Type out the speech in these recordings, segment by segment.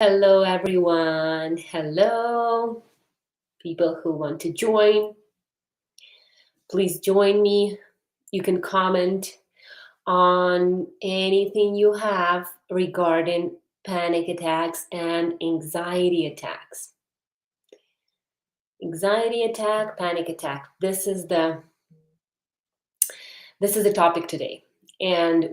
Hello, everyone. Hello, people who want to join. Please join me. You can comment on anything you have regarding panic attacks and anxiety attacks. Anxiety attack, panic attack. This is the topic today, and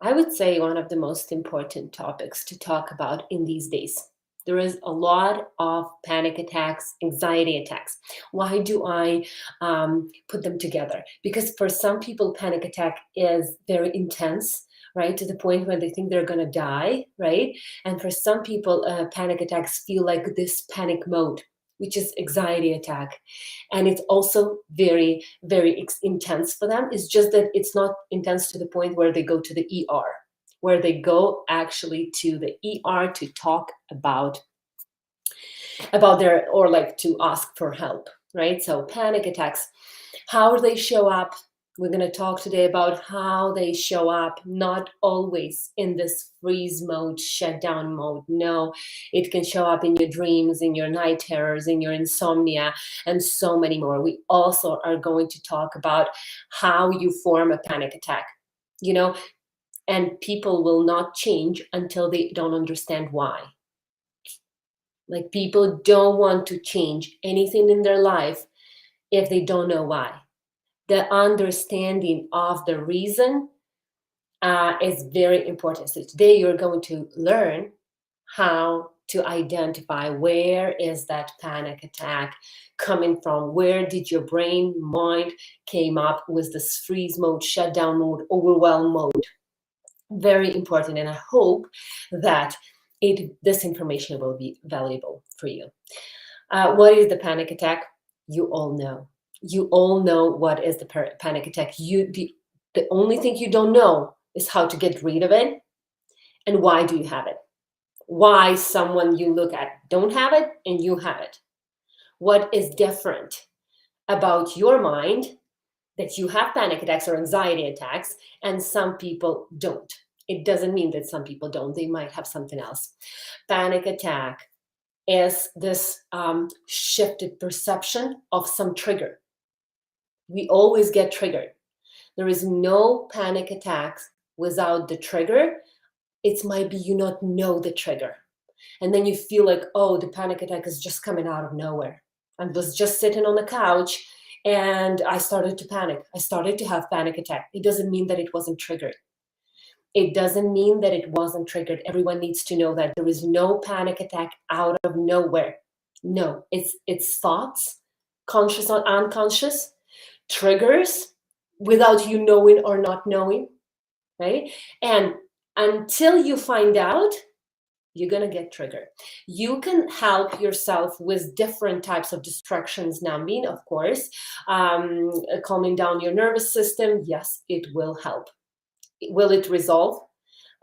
I would say one of the most important topics to talk about in these days. There is a lot of panic attacks, anxiety attacks. Why do I put them together? Because for some people, panic attack is very intense, right? To the point where they think they're going to die, right? And for some people, panic attacks feel like this panic mode, which is anxiety attack. And it's also very, very intense for them. It's just that it's not intense to the point where they go to the ER, where they go actually to the ER to talk about their, or like to ask for help, right? So panic attacks, how they show up. We're going to talk today about how they show up, not always in this freeze mode, shutdown mode. No, it can show up in your dreams, in your night terrors, in your insomnia, and so many more. We also are going to talk about how you form a panic attack, and people will not change until they don't understand why. Like, people don't want to change anything in their life if they don't know why. The understanding of the reason is very important. So today you're going to learn how to identify where is that panic attack coming from. Where did your brain, mind came up with this freeze mode, shutdown mode, overwhelm mode? Very important, and I hope that this information will be valuable for you. What is the panic attack? You all know. You all know what is the panic attack. The only thing you don't know is how to get rid of it, and why do you have it? Why someone you look at don't have it and you have it? What is different about your mind that you have panic attacks or anxiety attacks and some people don't? It doesn't mean that some people don't. They might have something else. Panic attack is this shifted perception of some trigger. We always get triggered. There is no panic attacks without the trigger. It might be you not know the trigger. And then you feel like, oh, the panic attack is just coming out of nowhere. I was just sitting on the couch and I started to panic. I started to have panic attack. It doesn't mean that it wasn't triggered. It doesn't mean that it wasn't triggered. Everyone needs to know that there is no panic attack out of nowhere. No, it's thoughts, conscious or unconscious, triggers without you knowing or not knowing, right? And until you find out, you're going to get triggered. You can help yourself with different types of distractions, numbing, of course, calming down your nervous system. Yes, it will help. Will it resolve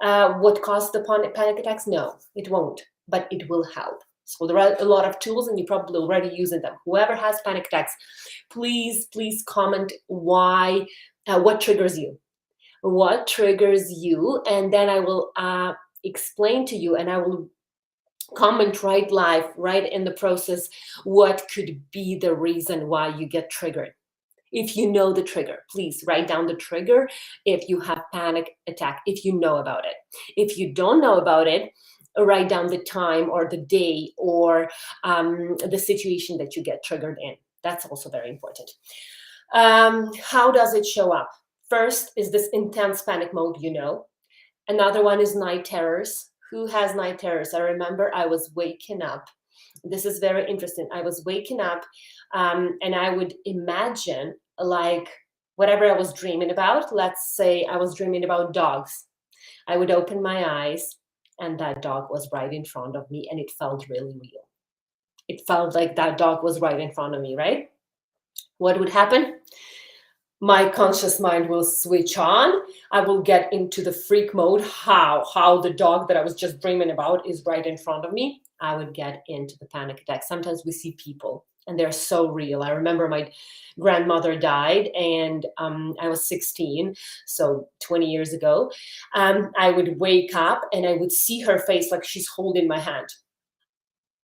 what caused the panic attacks? No, it won't, but it will help. So there are a lot of tools and you're probably already using them. Whoever has panic attacks, please comment why, what triggers you. What triggers you, and then I will explain to you, and I will comment right live, right in the process, what could be the reason why you get triggered. If you know the trigger, please write down the trigger if you have panic attack, if you know about it. If you don't know about it, write down the time or the day or the situation that you get triggered in. That's also very important. How does it show up? First is this intense panic mode, Another one is night terrors. Who has night terrors? I remember I was waking up. This is very interesting. I was waking up and I would imagine like whatever I was dreaming about. Let's say I was dreaming about dogs. I would open my eyes and that dog was right in front of me, and it felt really real. It felt like that dog was right in front of me, right? What would happen? My conscious mind will switch on. I will get into the freak mode. How the dog that I was just dreaming about is right in front of me. I would get into the panic attack. Sometimes we see people And they're so real. I remember my grandmother died, and I was 16, so 20 years ago. I would wake up and I would see her face like she's holding my hand,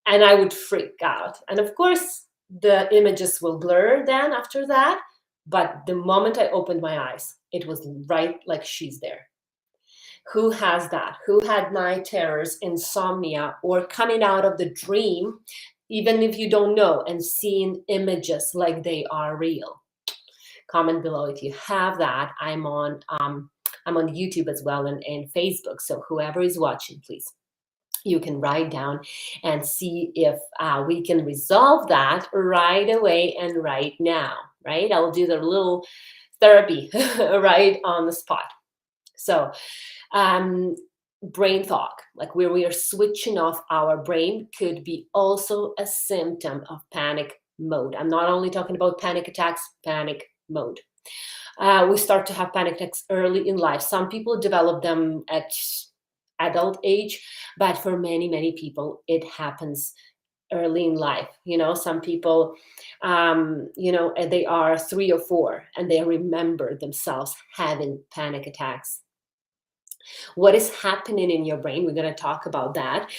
and I would freak out. And of course, the images will blur then after that. But the moment I opened my eyes, it was right like she's there. Who has that? Who had night terrors, insomnia, or coming out of the dream, even if you don't know, and seeing images like they are real? Comment below if you have that. I'm on YouTube as well, and Facebook. So whoever is watching, please, you can write down and see if we can resolve that right away and right now, right? I'll do the little therapy right on the spot. So brain fog, like where we are switching off our brain, could be also a symptom of panic mode. I'm not only talking about panic attacks, panic mode. We start to have panic attacks early in life. Some people develop them at adult age, but for many, many people, it happens early in life. Some people, they are 3 or 4 and they remember themselves having panic attacks. What is happening in your brain? We're going to talk about that.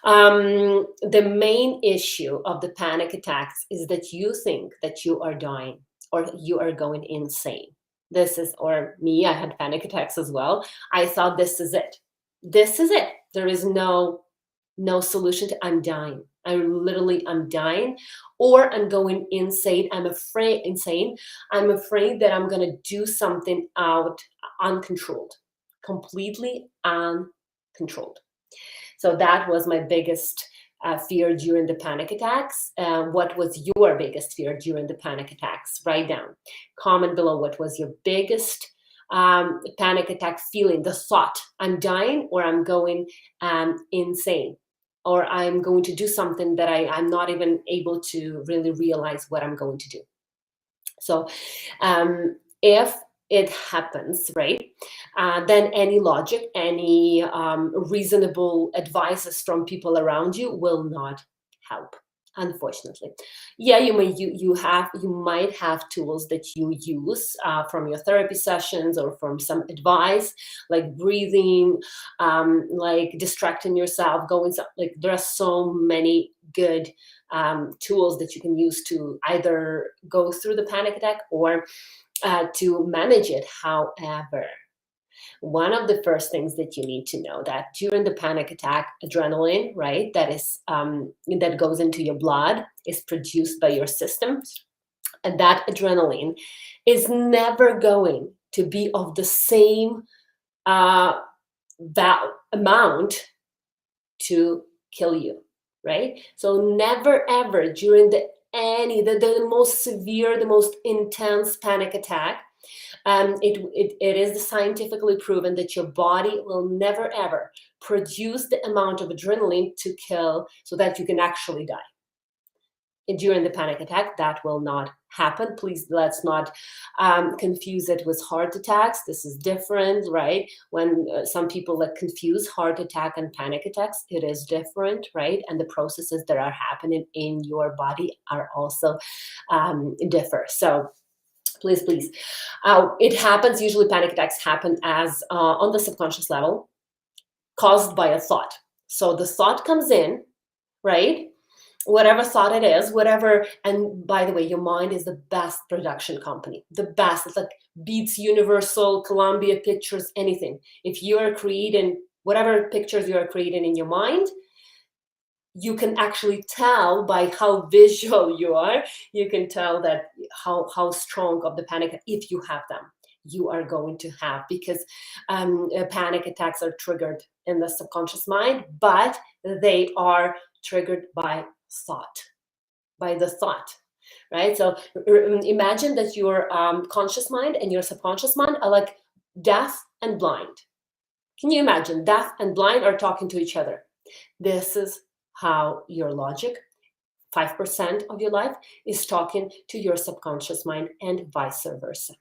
The main issue of the panic attacks is that you think that you are dying or you are going insane. Or me, I had panic attacks as well. I thought this is it. This is it. There is no solution to, I'm dying. I'm dying, or I'm going insane. I'm afraid that I'm going to do something out uncontrolled. Completely uncontrolled. So that was my biggest fear during the panic attacks. What was your biggest fear during the panic attacks? Write down. Comment below what was your biggest panic attack feeling, the thought, I'm dying or I'm going insane, or I'm going to do something that I'm not even able to really realize what I'm going to do. So if it happens, right, then any logic, any reasonable advices from people around you will not help, unfortunately. Yeah, you might have tools that you use from your therapy sessions or from some advice, like breathing, like distracting yourself, like there are so many good tools that you can use to either go through the panic attack or to manage it. However, one of the first things that you need to know that during the panic attack, adrenaline, right, that goes into your blood, is produced by your system, and that adrenaline is never going to be of the same amount to kill you, right? So never ever during the most severe, the most intense panic attack, it is scientifically proven that your body will never ever produce the amount of adrenaline to kill so that you can actually die. And during the panic attack, that will not happen. Please, let's not confuse it with heart attacks. This is different, right? When some people confuse heart attack and panic attacks, it is different, right? And the processes that are happening in your body are also differ. So please, it happens. Usually panic attacks happen as on the subconscious level, caused by a thought. So the thought comes in, right? Whatever thought it is, and by the way, your mind is the best production company, the best. It's like Beats, Universal, Columbia Pictures, anything. If you're creating whatever pictures you are creating in your mind, you can actually tell by how visual you are. You can tell that how strong of the panic, if you have them, you are going to have, because panic attacks are triggered in the subconscious mind, but they are triggered by the thought, right? So imagine that your conscious mind and your subconscious mind are like deaf and blind. Can you imagine? Deaf and blind are talking to each other. This is how your logic, 5% of your life, is talking to your subconscious mind, and vice versa.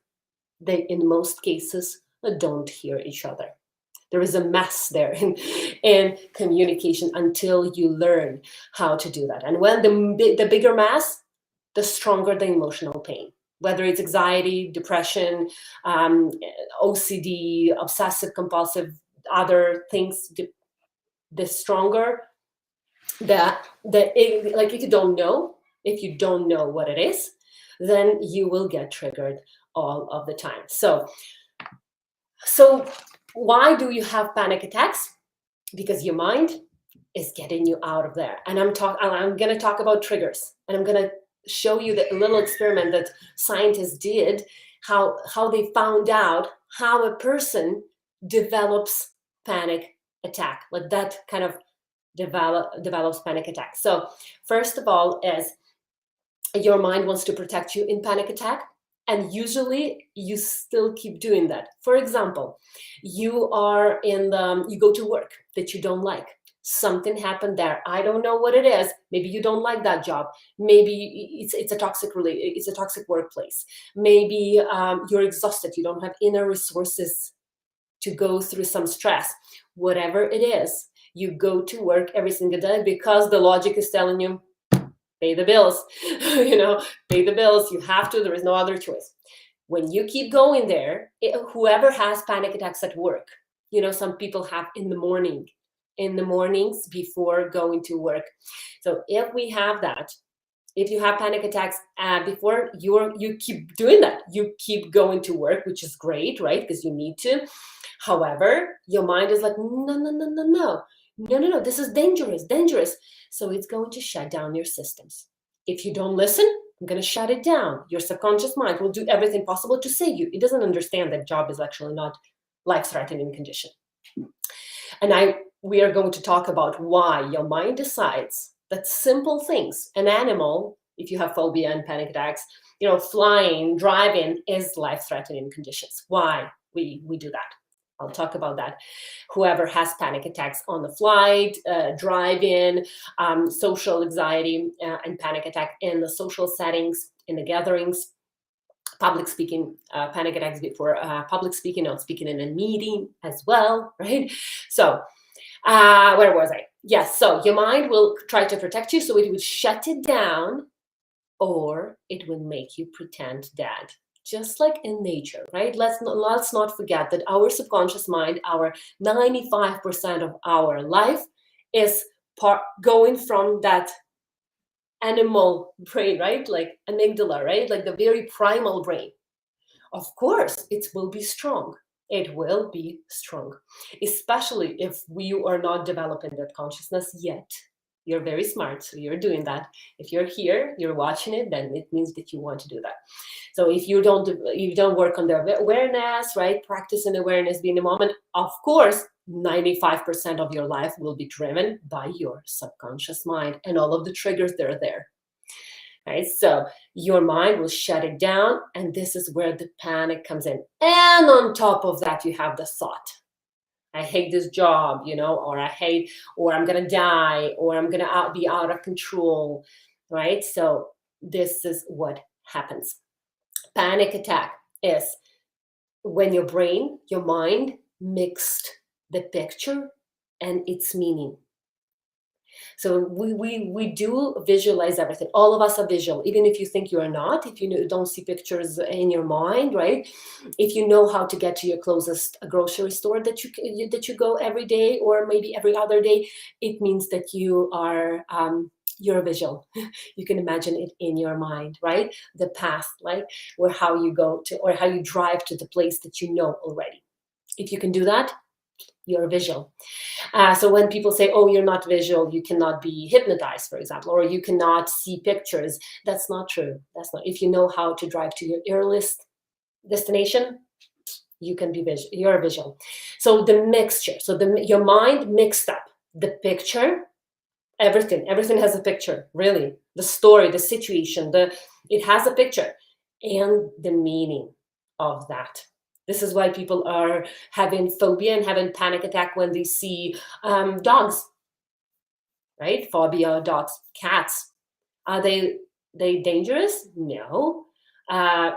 They, in most cases, don't hear each other. There is a mess there in communication until you learn how to do that. And when the bigger mess, the stronger the emotional pain. Whether it's anxiety, depression, OCD, obsessive compulsive, other things, the stronger like if you don't know what it is, then you will get triggered all of the time. So why do you have panic attacks? Because your mind is getting you out of there. And I'm going to talk about triggers, and I'm going to show you the little experiment that scientists did, how they found out how a person develops panic attack, like that kind of develops panic attack. So first of all is your mind wants to protect you in panic attack, and usually you still keep doing that. For example, you go to work that you don't like. Something happened there. I don't know what it is. Maybe you don't like that job. Maybe it's a toxic workplace. Maybe you're exhausted. You don't have inner resources to go through some stress. Whatever it is, you go to work every single day because the logic is telling you, pay the bills, pay the bills. You have to, there is no other choice. When you keep going there, whoever has panic attacks at work, some people have in the mornings before going to work. So if we have that, if you have panic attacks before, you keep doing that. You keep going to work, which is great, right? Because you need to. However, your mind is like, no, this is dangerous. So it's going to shut down your systems. If you don't listen, I'm going to shut it down. Your subconscious mind will do everything possible to save you. It doesn't understand that job is actually not life-threatening condition. And we are going to talk about why your mind decides that simple things, an animal, if you have phobia and panic attacks, flying, driving is life-threatening conditions. Why we do that. I'll talk about that. Whoever has panic attacks on the flight, driving, social anxiety and panic attack in the social settings, in the gatherings, public speaking, panic attacks before public speaking, not speaking in a meeting as well, right? So where was I? Yes, so your mind will try to protect you, so it would shut it down, or it will make you pretend dead. Just like in nature, right? Let's not forget that our subconscious mind, our 95% of our life is going from that animal brain, right? Like amygdala, right? Like the very primal brain. Of course, it will be strong. It will be strong, especially if you are not developing that consciousness yet. You're very smart, so you're doing that. If you're here, you're watching it, then it means that you want to do that. So if you don't work on the awareness, right? Practicing awareness, being in the moment, of course, 95% of your life will be driven by your subconscious mind and all of the triggers that are there. Right? So your mind will shut it down, and this is where the panic comes in. And on top of that, you have the thought. I hate this job, or I'm going to die, or I'm going to be out of control, right? So this is what happens. Panic attack is when your mind mixed the picture and its meaning. So we do visualize everything. All of us are visual, even if you think you are not, if you don't see pictures in your mind, right? If you know how to get to your closest grocery store that you go every day, or maybe every other day, it means that you're visual. You can imagine it in your mind, right? The path, right? Or how you go to, or how you drive to the place that you know already. If you can do that, you're visual. So when people say, oh, you're not visual, you cannot be hypnotized, for example, or you cannot see pictures, that's not true. That's not. If you know how to drive to your earliest destination, you can be visual. You're visual. So the mixture, your mind mixed up the picture, everything has a picture, really. The story, the situation, it has a picture, and the meaning of that. This is why people are having phobia and having panic attack when they see dogs, right? Phobia, dogs, cats. Are they dangerous? No.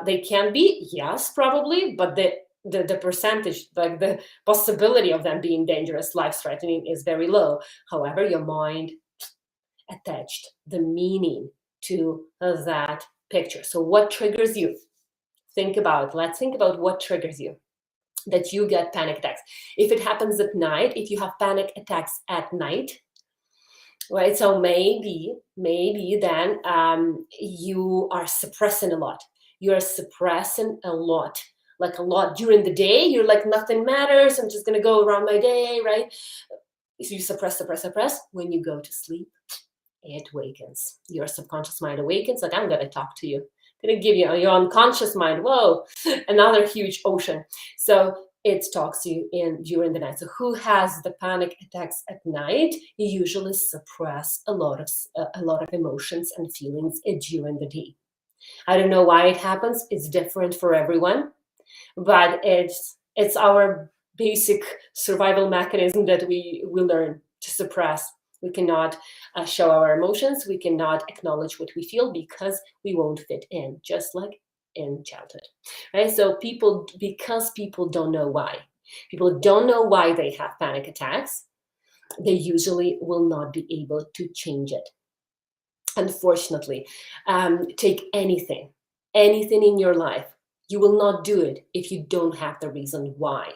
They can be, yes, probably, but the percentage, like the possibility of them being dangerous, life-threatening, is very low. However, your mind attached the meaning to that picture. So what triggers you? Let's think about what triggers you that you get panic attacks. If it happens at night, if you have panic attacks at night, right? So maybe then you are suppressing a lot. You're suppressing a lot, like a lot during the day. You're like, nothing matters. I'm just gonna go around my day, right? So you suppress. When you go to sleep, it wakens. Your subconscious mind awakens. Like, I'm gonna talk to you. I'm gonna give you your unconscious mind. Whoa, another huge ocean. So it talks to you in during the night. So who has the panic attacks at night? You usually suppress a lot of emotions and feelings during the day. I don't know why it happens. It's different for everyone, but it's our basic survival mechanism that we learn to suppress. We cannot show our emotions. We cannot acknowledge what we feel because we won't fit in, just like in childhood, right? So because people don't know why. People don't know why they have panic attacks. They usually will not be able to change it. Unfortunately, take anything in your life. You will not do it if you don't have the reason why.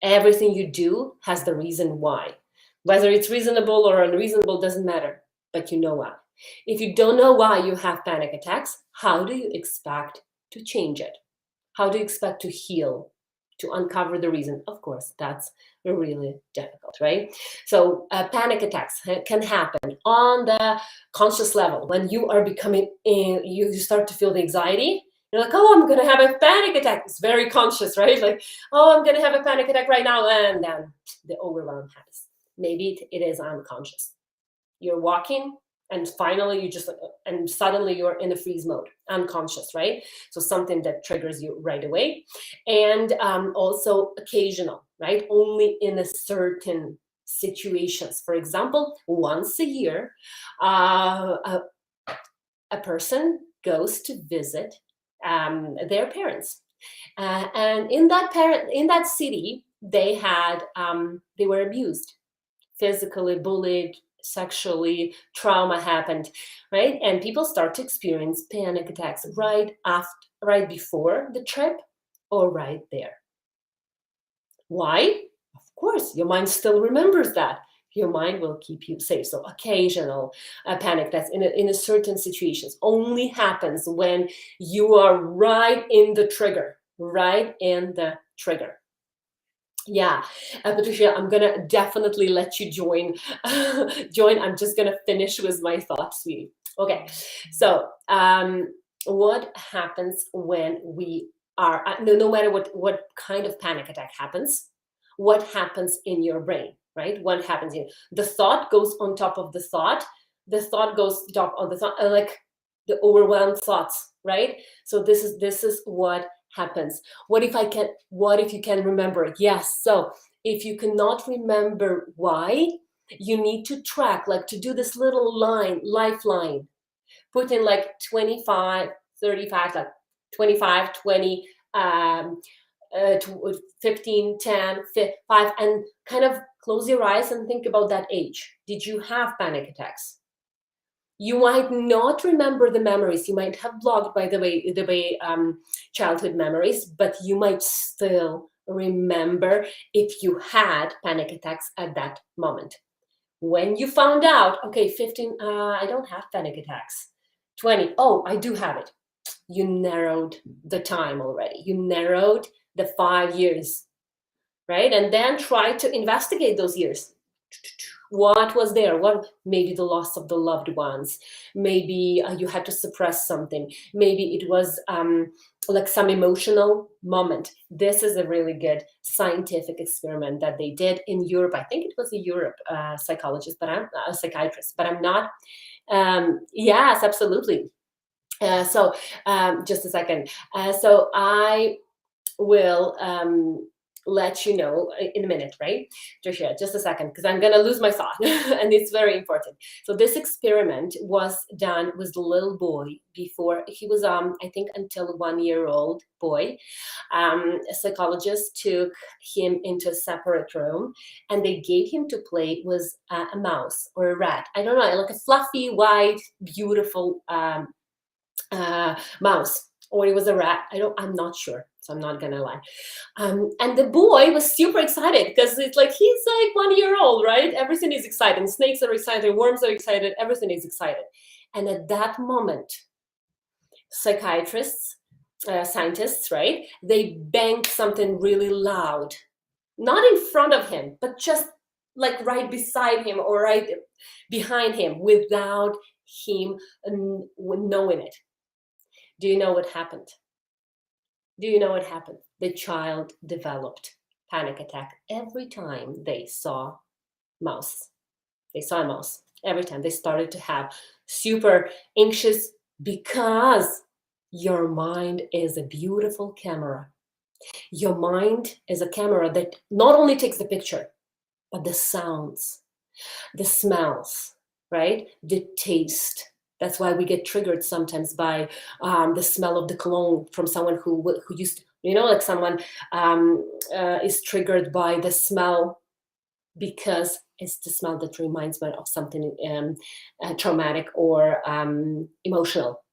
Everything you do has the reason why. Whether it's reasonable or unreasonable doesn't matter, but you know why. If you don't know why you have panic attacks, how do you expect to change it? How do you expect to heal, to uncover the reason? Of course, that's really difficult, right? So panic attacks can happen on the conscious level when you are you start to feel the anxiety. You're like, oh, I'm going to have a panic attack. It's very conscious, right? Like, oh, I'm going to have a panic attack right now. And then the overwhelm happens. Maybe it is unconscious. You're walking and finally and suddenly you're in a freeze mode, unconscious, right? So something that triggers you right away. And also occasional, right? Only in a certain situations. For example, once a year, a person goes to visit their parents. And in that city, they were abused, physically bullied, sexually, trauma happened, right? And people start to experience panic attacks right before the trip or right there. Why? Of course, your mind still remembers that. Your mind will keep you safe. So occasional panic attacks in a certain situations only happens when you are right in the trigger. Yeah, Patricia, I'm gonna definitely let you join. I'm just gonna finish with my thoughts, sweetie. Okay, so what happens when we are no matter what kind of panic attack happens? What happens in your brain, right? What happens in the thought goes on top of the thought. The thought goes top on the thought, like the overwhelmed thoughts, right? So this is what happens. What if you can remember it? Yes. So if you cannot remember why, you need to track, like to do this little lifeline. Put in like 25, 35, like 25, 20, 15, 10, 5, and kind of close your eyes and think about that age. Did you have panic attacks? You might not remember the memories. You might have blocked, by the way, childhood memories, but you might still remember if you had panic attacks at that moment. When you found out, okay, 15, I don't have panic attacks. 20, oh, I do have it. You narrowed the time already. You narrowed the 5 years, right? And then try to investigate those years. What was there? What maybe the loss of the loved ones? Maybe you had to suppress something. Maybe it was like some emotional moment. This is a really good scientific experiment that they did in Europe. I think it was a Europe psychologist, but I'm a psychiatrist, but I'm not. Yes, absolutely. So just a second. So I will let you know in a minute, right? Tricia, just a second, because I'm going to lose my thought and it's very important. So this experiment was done with the little boy before he was, I think, until 1 year old boy. A psychologist took him into a separate room and they gave him to play with a mouse or a rat. I don't know, like a fluffy, white, beautiful mouse, or it was a rat. I'm not sure, so I'm not gonna lie. And the boy was super excited because it's like he's like 1 year old, right? Everything is exciting. Snakes are excited, worms are excited, everything is excited. And at that moment, psychiatrists, scientists, right? They banged something really loud, not in front of him, but just like right beside him or right behind him without him knowing it. Do you know what happened? Do you know what happened? The child developed panic attack every time they saw mouse. They saw a mouse. Every time they started to have super anxious because your mind is a beautiful camera. Your mind is a camera that not only takes the picture, but the sounds, the smells, right? The taste. That's why we get triggered sometimes by the smell of the cologne from someone who used to, like someone is triggered by the smell because it's the smell that reminds me of something traumatic or emotional.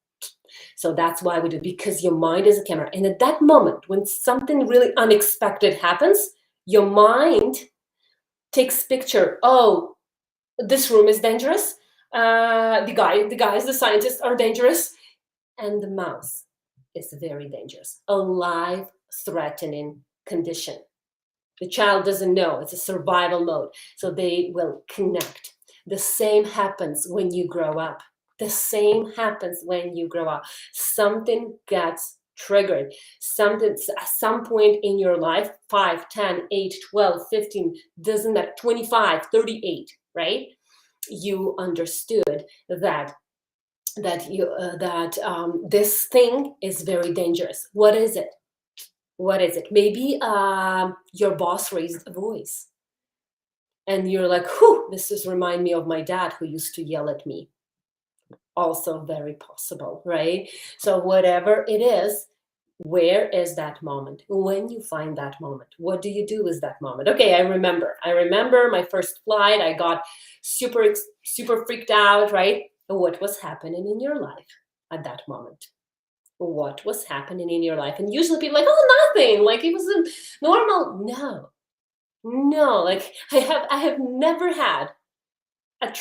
So that's why we do, because your mind is a camera. And at that moment, when something really unexpected happens, your mind takes picture. Oh, this room is dangerous. The scientists are dangerous. And the mouse is very dangerous. A life-threatening condition. The child doesn't know. It's a survival mode. So they will connect. The same happens when you grow up. The same happens when you grow up. Something gets triggered. Something at some point in your life, 5, 10, 8, 12, 15, doesn't matter, 25, 38, right? You understood that this thing is very dangerous. What is it? What is it? Maybe your boss raised a voice and you're like, whew, this just remind me of my dad who used to yell at me. Also very possible, right? So whatever it is, where is that moment? When you find that moment, what do you do with that moment? Okay, I remember my first flight. I got super freaked out, right? What was happening in your life at that moment? What was happening in your life? And usually people are like, oh, nothing, like it was normal. No, like I have never had a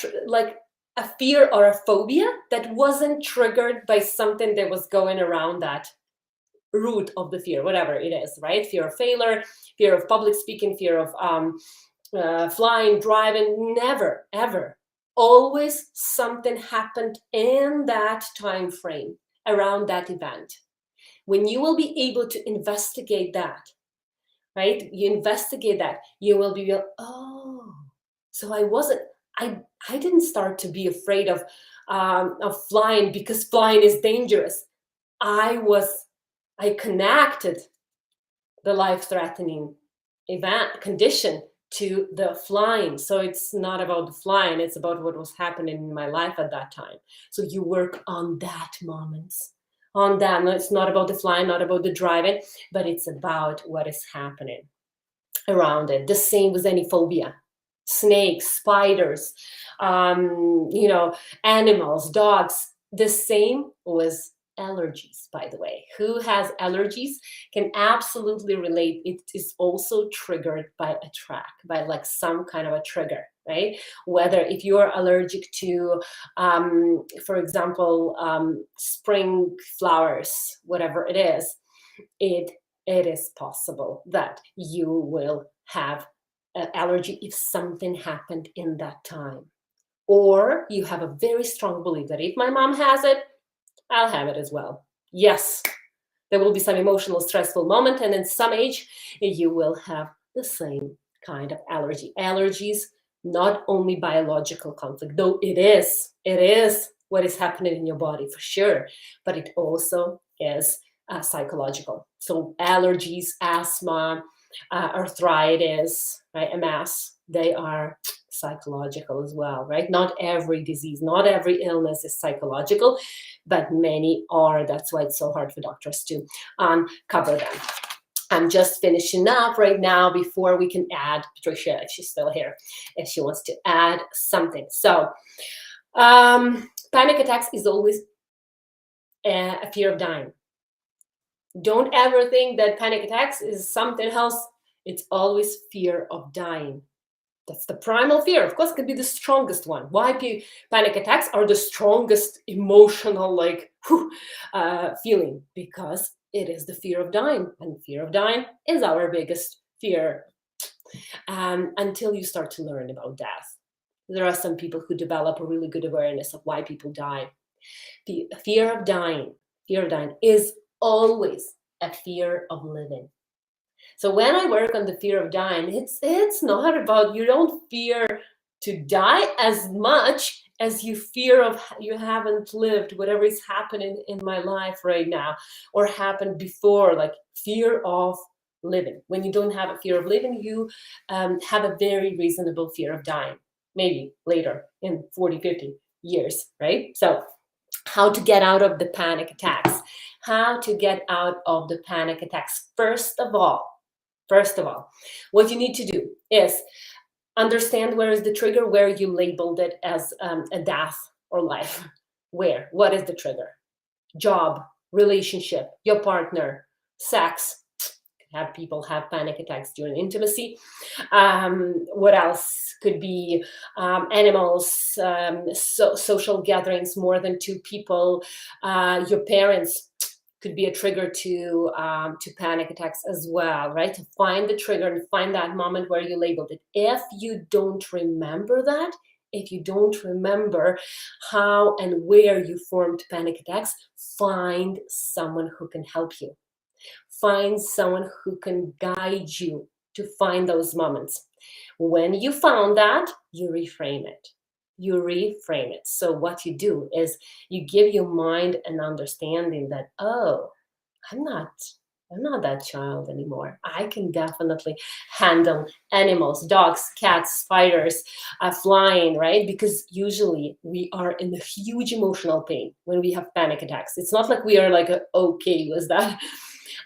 fear or a phobia that wasn't triggered by something that was going around that root of the fear, whatever it is, right? Fear of failure, fear of public speaking, fear of flying, driving. Never, ever. Always something happened in that time frame around that event. When you will be able to investigate that, right? You investigate that, you will be, oh, so I didn't start to be afraid of flying because flying is dangerous. I connected the life-threatening event condition to the flying. So it's not about the flying, it's about what was happening in my life at that time. So you work on that moment. On that. No, it's not about the flying, not about the driving, but it's about what is happening around it. The same with any phobia. Snakes, spiders, animals, dogs. The same with allergies, by the way. Who has allergies can absolutely relate. It is also triggered by like some kind of a trigger, right? Whether if you're allergic to, for example, spring flowers, whatever it is, it is possible that you will have an allergy if something happened in that time. Or you have a very strong belief that if my mom has it, I'll have it as well. Yes, there will be some emotional, stressful moment, and in some age, you will have the same kind of allergy. Allergies, not only biological conflict, though it is what is happening in your body for sure, but it also is psychological. So allergies, asthma, arthritis, right, MS, they are psychological as well, right? Not every disease, not every illness is psychological, but many are. That's why it's so hard for doctors to cover them. I'm just finishing up right now before we can add Patricia, if she's still here, if she wants to add something. So panic attacks is always a fear of dying. Don't ever think that panic attacks is something else. It's always fear of dying. That's the primal fear. Of course, it can be the strongest one. Why panic attacks are the strongest emotional feeling? Because it is the fear of dying, and fear of dying is our biggest fear. Until you start to learn about death, there are some people who develop a really good awareness of why people die. The fear of dying is always a fear of living. So when I work on the fear of dying, it's not about, you don't fear to die as much as you fear of you haven't lived whatever is happening in my life right now or happened before, like fear of living. When you don't have a fear of living, you have a very reasonable fear of dying, maybe later in 40, 50 years, right? So how to get out of the panic attacks. How to get out of the panic attacks. First of all, what you need to do is understand where is the trigger, where you labeled it as a death or life. Where? What is the trigger? Job, relationship, your partner, sex. Have people have panic attacks during intimacy. What else could be? Animals, social gatherings, more than two people. Your parents could be a trigger to panic attacks as well, right? To find the trigger and find that moment where you labeled it. If you don't remember that, if you don't remember how and where you formed panic attacks, find someone who can help you. Find someone who can guide you to find those moments. When you found that, you reframe it. So what you do is you give your mind an understanding that, oh, I'm not that child anymore. I can definitely handle animals, dogs, cats, spiders, flying, right? Because usually we are in a huge emotional pain when we have panic attacks. It's not like we are like, okay with that.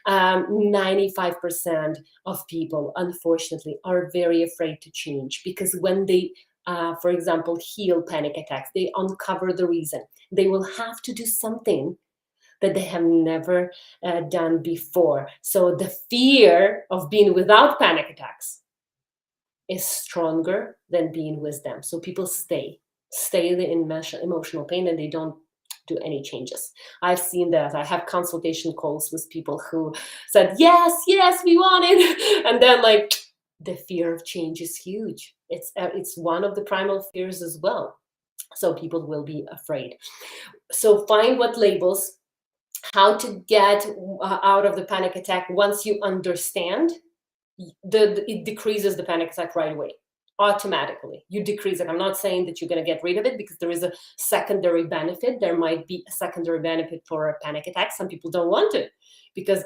95% of people, unfortunately, are very afraid to change because when they, for example, heal panic attacks, they uncover the reason. They will have to do something that they have never done before. So the fear of being without panic attacks is stronger than being with them. So people stay in emotional pain and they don't do any changes. I've seen that. I have consultation calls with people who said, yes, we want it. And then like the fear of change is huge. It's one of the primal fears as well. So people will be afraid. So find what labels, how to get out of the panic attack. Once you understand, it decreases the panic attack right away. Automatically, you decrease it. I'm not saying that you're going to get rid of it because there is a secondary benefit. There might be a secondary benefit for a panic attack. Some people don't want it because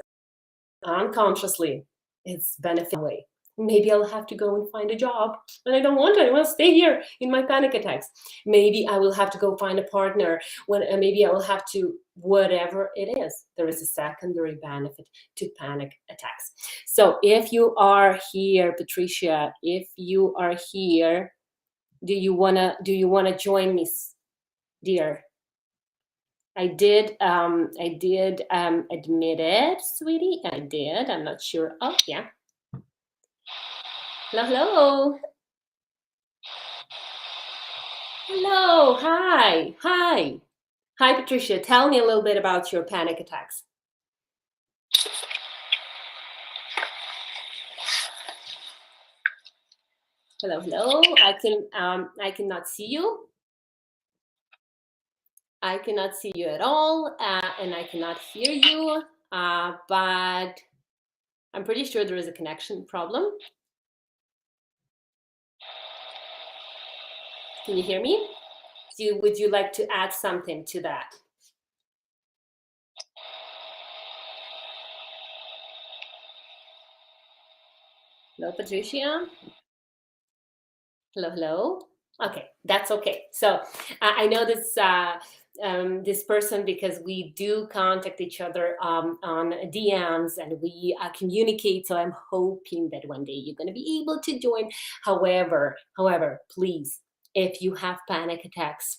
unconsciously it's benefit way. Maybe I'll have to go and find a job and I don't want it. I want to stay here in my panic attacks. Maybe I will have to go find a partner maybe I will have to, whatever it is, there is a secondary benefit to panic attacks. So if you are here, Patricia, if you are here, do you wanna join me, dear? I did admit it, sweetie. I did. I'm not sure. Oh, yeah. Hello. Hello. Hi, Patricia. Tell me a little bit about your panic attacks. Hello. I cannot see you. I cannot see you at all, and I cannot hear you. But I'm pretty sure there is a connection problem. Can you hear me? Would you like to add something to that? Hello, Patricia. Hello, hello. Okay, that's okay. So I know this person because we do contact each other on DMs and we communicate. So I'm hoping that one day you're going to be able to join. However, please, if you have panic attacks,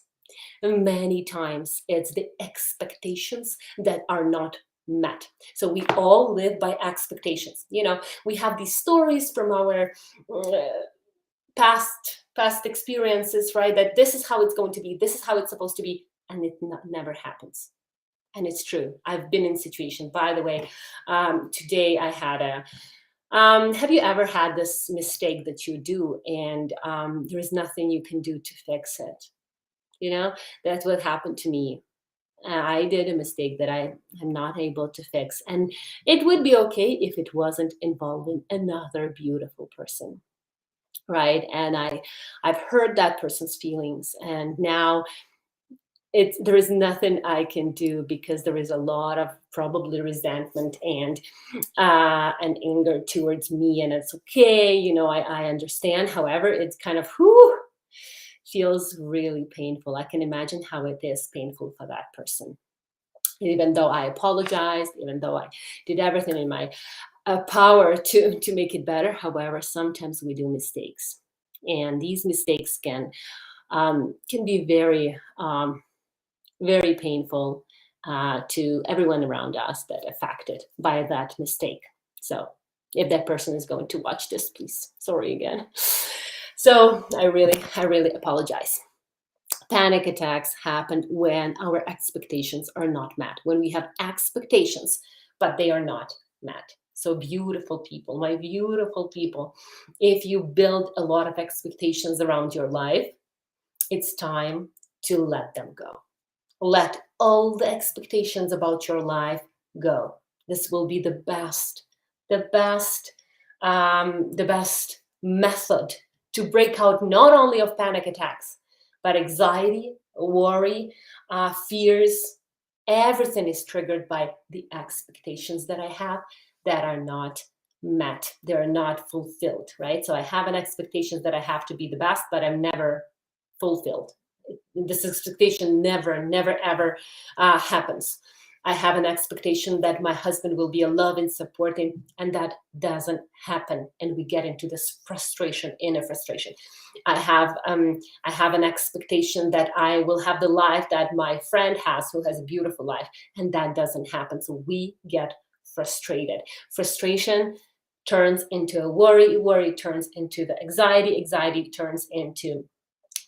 many times it's the expectations that are not met. So we all live by expectations. We have these stories from our uh, past experiences, right? That this is how it's going to be, this is how it's supposed to be, and it never happens. And it's true. I've been in situation. By the way, today I had a have you ever had this mistake that you do and there's nothing you can do to fix it? That's what happened to me. I did a mistake that I am not able to fix, and it would be okay if it wasn't involving another beautiful person, right? And I've heard that person's feelings, and now there is nothing I can do because there is a lot of probably resentment and anger towards me, and it's okay. I understand. However, it's kind of feels really painful. I can imagine how it is painful for that person. Even though I apologized, even though I did everything in my power to make it better. However, sometimes we do mistakes, and these mistakes can be very painful to everyone around us that affected by that mistake. So, if that person is going to watch this, please, sorry again. So, I really apologize. Panic attacks happen when our expectations are not met, when we have expectations, but they are not met. So, beautiful people, my beautiful people, if you build a lot of expectations around your life, it's time to let them go. Let all the expectations about your life go. This will be the best, the best method to break out not only of panic attacks, but anxiety, worry, fears. Everything is triggered by the expectations that I have that are not met. They're not fulfilled, right? So I have an expectation that I have to be the best, but I'm never fulfilled. This expectation never ever happens. I have an expectation that my husband will be a loving, supporting, and that doesn't happen, and we get into this inner frustration. I have an expectation that I will have the life that my friend has, who has a beautiful life, and that doesn't happen. So we get frustrated. Frustration turns into a worry turns into the anxiety turns into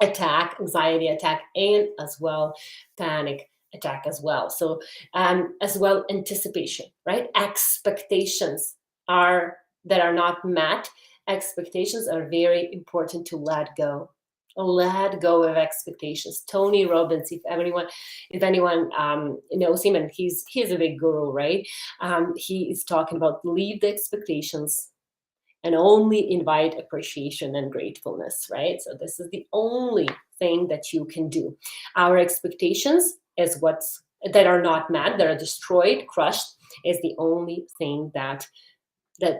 anxiety attack, and as well panic attack as well. So as well anticipation, right? Expectations are that are not met. Expectations are very important to let go. Let go of expectations. Tony Robbins, if anyone knows him, and he's a big guru, right? He is talking about leave the expectations and only invite appreciation and gratefulness, right? So this is the only thing that you can do. Our expectations is what's that are not met, that are destroyed, crushed, is the only thing that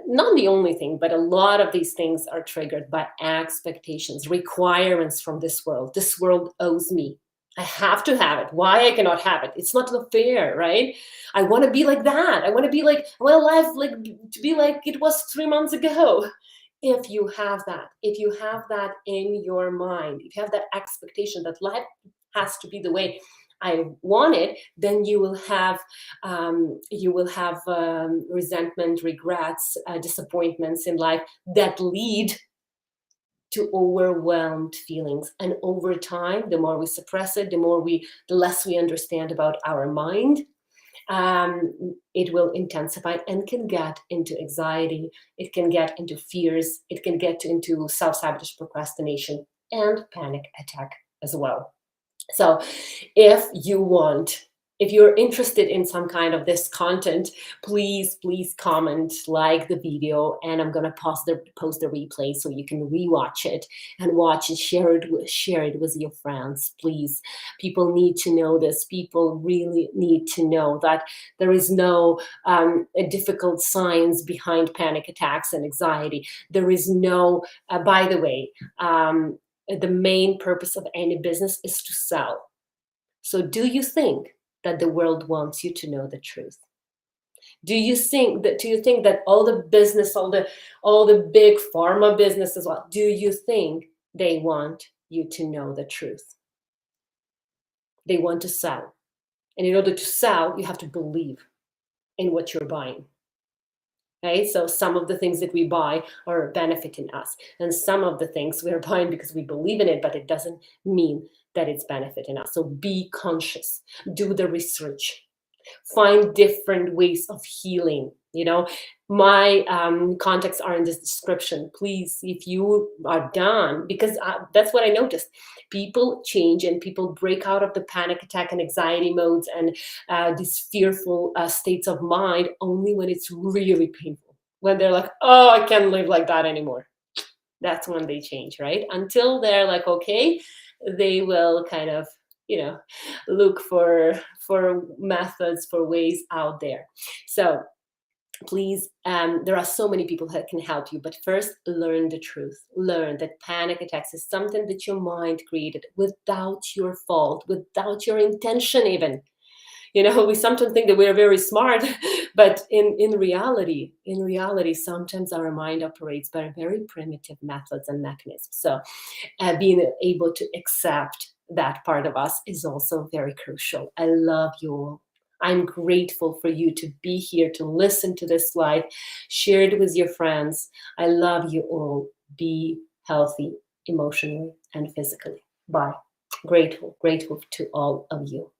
not the only thing, but a lot of these things are triggered by expectations, requirements from this world. This world owes me. I have to have it. Why I cannot have it? It's not fair, right? I want to be like that. I want life like to be like it was 3 months ago. If you have that in your mind, if you have that expectation that life has to be the way I want it, then you will have resentment, regrets, disappointments in life that lead to overwhelmed feelings. And over time, the more we suppress it, the less we understand about our mind. It will intensify and can get into anxiety. It can get into fears. It can get into self-sabotage, procrastination, and panic attack as well. So, if you want If you're interested in some kind of this content, please comment, like the video, and I'm gonna post the replay so you can rewatch it and watch it, share it with your friends, please. People need to know this. People really need to know that there is no a difficult science behind panic attacks and anxiety. There is no, by the way, the main purpose of any business is to sell. So do you think that the world wants you to know the truth? Do you think that all the business, all the big pharma businesses, do you think they want you to know the truth? They want to sell. And in order to sell, you have to believe in what you're buying. Right? So some of the things that we buy are benefiting us, and some of the things we're buying because we believe in it, but it doesn't mean that it's benefiting us. So be conscious, do the research, find different ways of healing. My contacts are in this description. Please, if you are done, because that's what I noticed. People change and people break out of the panic attack and anxiety modes and these fearful states of mind only when it's really painful. When they're like, oh, I can't live like that anymore. That's when they change, right? Until they're like, okay, they will kind of, look for methods, for ways out there. So please, there are so many people that can help you, but first learn the truth. Learn that panic attacks is something that your mind created without your fault, without your intention even. We sometimes think that we're very smart, but in reality, sometimes our mind operates by very primitive methods and mechanisms. So being able to accept that part of us is also very crucial. I love you all. I'm grateful for you to be here, to listen to this live, share it with your friends. I love you all. Be healthy emotionally and physically. Bye. Grateful to all of you.